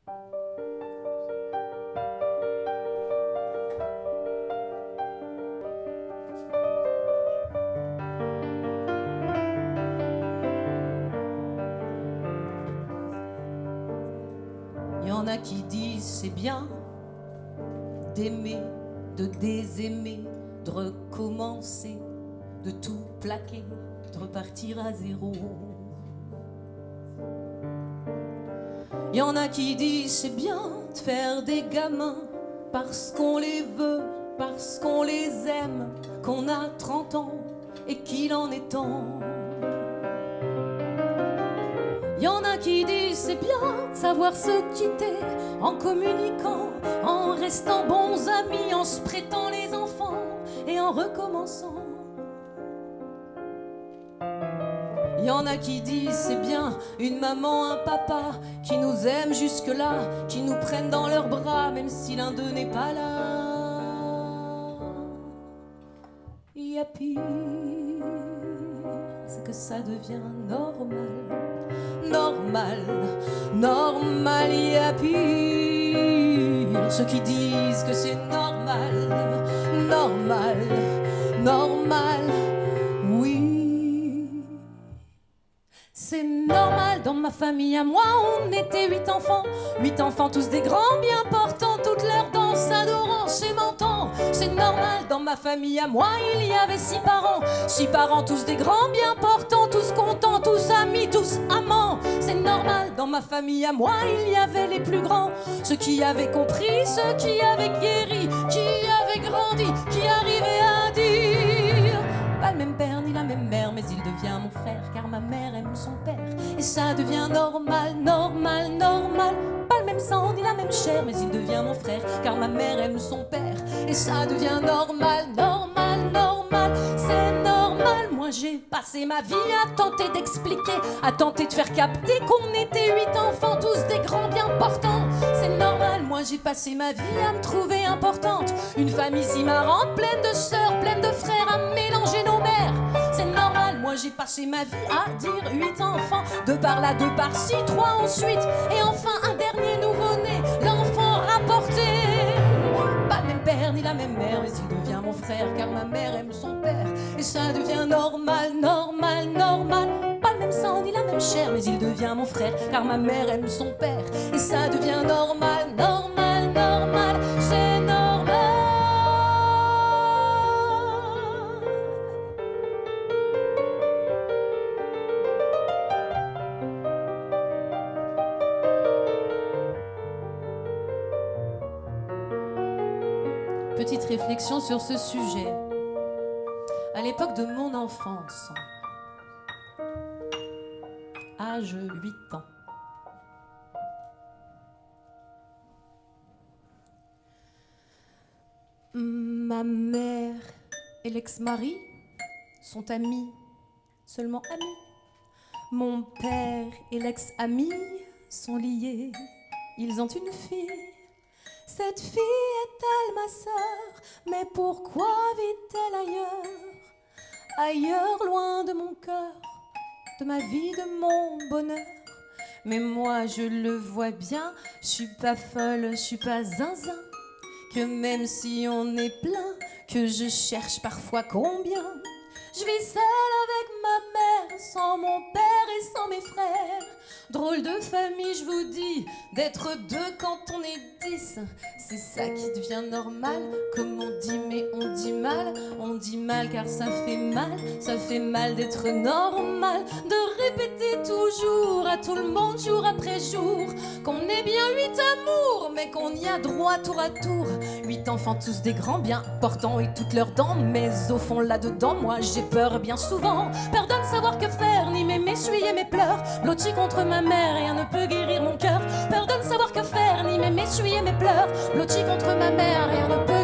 Y en a qui disent c'est bien d'aimer, de désaimer, de recommencer, de tout plaquer, de repartir à zéro. Y en a qui disent c'est bien de faire des gamins parce qu'on les veut, parce qu'on les aime, qu'on a 30 ans et qu'il en est temps. Y en a qui disent c'est bien de savoir se quitter en communiquant, en restant bons amis, en se prêtant les enfants et en recommençant. Y en a qui disent c'est bien une maman, un papa qui nous aiment jusque-là, qui nous prennent dans leurs bras même si l'un d'eux n'est pas là. Y a pire, c'est que ça devient normal. Normal, normal, y a pire. Ceux qui disent que c'est normal, normal, normal, oui. C'est normal, dans ma famille à moi, on était 8 enfants. 8 enfants, tous des grands bien portants, toutes leurs danses adorant, s'aimantant. C'est normal, dans ma famille à moi, il y avait 6 parents. 6 parents, tous des grands bien portants, tous contents, tous amis, tous amants. C'est normal, dans ma famille à moi, il y avait les plus grands. Ceux qui avaient compris, ceux qui avaient guéri, qui avaient grandi, qui arrivaient à dire pas le même père ni la même mère, mais il devient mon frère, car ma mère aime son père. Et ça devient normal, normal, normal. Pas le même sang ni la même chair, mais il devient mon frère, car ma mère aime son père. Et ça devient normal, normal, normal. C'est normal. Moi j'ai passé ma vie à tenter d'expliquer, à tenter de faire capter qu'on était 8 enfants, tous des grands bien portants. C'est normal. Moi j'ai passé ma vie à me trouver importante. Une famille si marrante, pleine de sœurs, pleine de frères, à mélanger nos mères. C'est normal. Moi j'ai passé ma vie à dire 8 enfants, 2 par là, 2 par-ci, 3 ensuite, et enfin un dernier nouveau-né, l'enfant rapporté. Pas le même père ni la même mère, mais il devient mon frère, car ma mère aime son père. Et ça devient normal, normal, normal. Pas le même sang ni la même chair, mais il devient mon frère, car ma mère aime son père. Et ça devient normal, normal, normal. C'est normal. Petite réflexion sur ce sujet. À l'époque de mon enfance, âge 8 ans, ma mère et l'ex-mari sont amis, seulement amis. Mon père et l'ex-ami sont liés, ils ont une fille. Cette fille est-elle ma sœur? Mais pourquoi vit-elle ailleurs? Ailleurs, loin de mon cœur, de ma vie, de mon bonheur. Mais moi je le vois bien, je suis pas folle, je suis pas zinzin. Que même si on est plein, que je cherche parfois combien. Je vis seule avec ma mère, sans mon père et sans mes frères. Drôle de famille, je vous dis, d'être 2 quand on est 10. C'est ça qui devient normal, comme on dit, mais on dit mal. On dit mal car ça fait mal d'être normal. De répéter toujours à tout le monde, jour après jour, qu'on est bien 8 amours, mais qu'on y a droit tour à tour. 8 enfants, tous des grands bien portants et toutes leurs dents. Mais au fond là-dedans, moi j'ai peur bien souvent. Peur de ne savoir que faire, ni m'essuyer mes pleurs. Blottie contre ma mère, rien ne peut guérir mon cœur. Peur de ne savoir que faire, ni m'essuyer mes pleurs. Blottie contre ma mère, rien ne peut